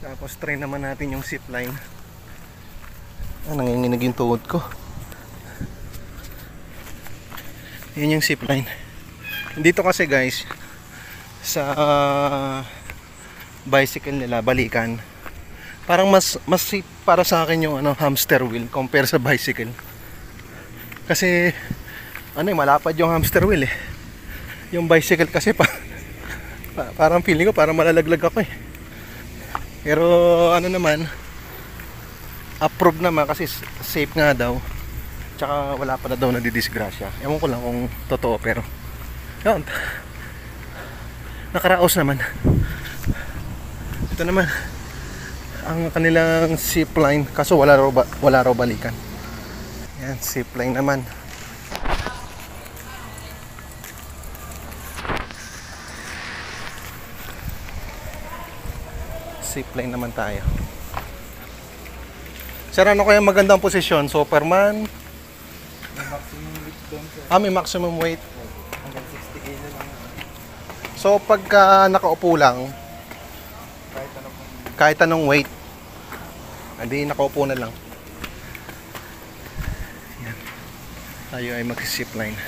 Tapos try naman natin yung zipline. Nanginginig yung tuhod ko. Yun yung zipline. Dito kasi guys, sa bicycle nila, balikan. Parang mas safe para sa akin yung hamster wheel compare sa bicycle. Kasi malapad yung hamster wheel eh. Yung bicycle kasi parang feeling ko parang malalaglag ako eh. Pero naman, approve naman kasi safe nga daw. Tsaka wala pa na daw nadidisgrasya. Ewan ko lang kung totoo, pero yun, nakaraos naman. Ito naman ang kanilang zipline, kaso wala raw balikan. Yan, zipline naman. Zipline naman tayo. Sir, ano kaya magandang posisyon? Superman? Maximum weight doon, sir. May maximum weight. Hanggang 60 kg lang. So pagka nakaupo lang, kahit anong weight, hindi nakaupo na lang. Yan. Tayo ay mag-zipline.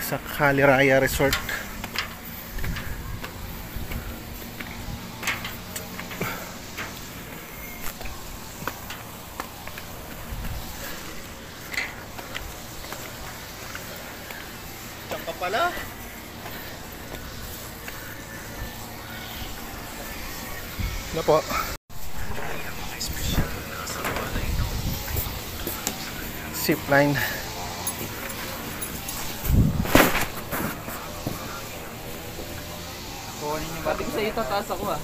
Sa Caliraya Resort. Diyan ka pala. Ano po? Zipline. Pati ko sa iyo tataas ako ah.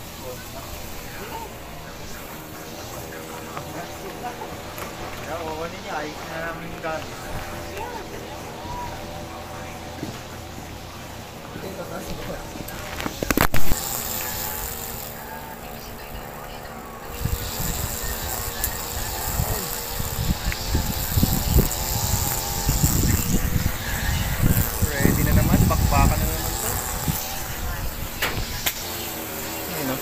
Kaya kukunin niya, ayos na namin yung gamit. Ready na naman, bakbakan na naman to. Ayun o.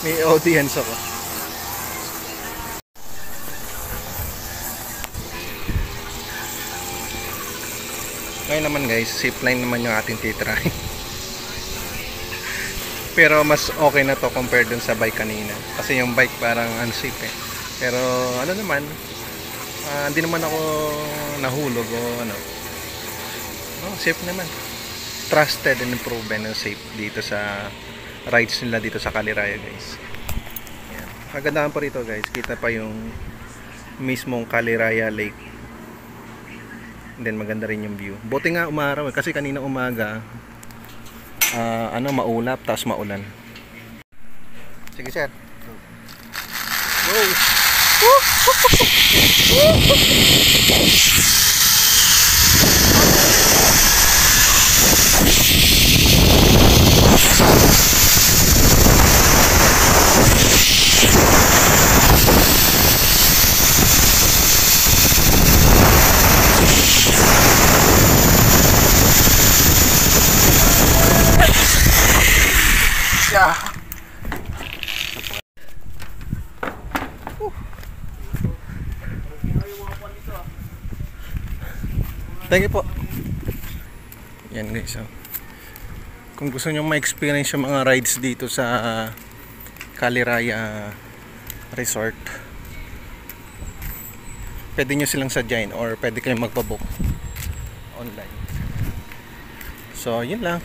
May audience ako. Ngayon naman guys, zipline naman yung ating titry. Pero mas okay na to compared dun sa bike kanina. Kasi yung bike parang unsafe eh. Pero naman, hindi naman ako nahulog o safe naman. Trusted and proven and safe dito sa rides nila dito sa Caliraya guys. Yan. Kagandahan pa rito guys, kita pa yung mismong Caliraya Lake. And then maganda rin yung view. Buti nga umaraw kasi kanina umaga maulap tapos maulan. Sige sir. Go. Yeah. Thank you po. Yan guys. Kung gusto nyo ma-experience yung mga rides dito sa Caliraya Resort, pwede nyo silang sadyain or pwede kayong magpabook online. So yun lang.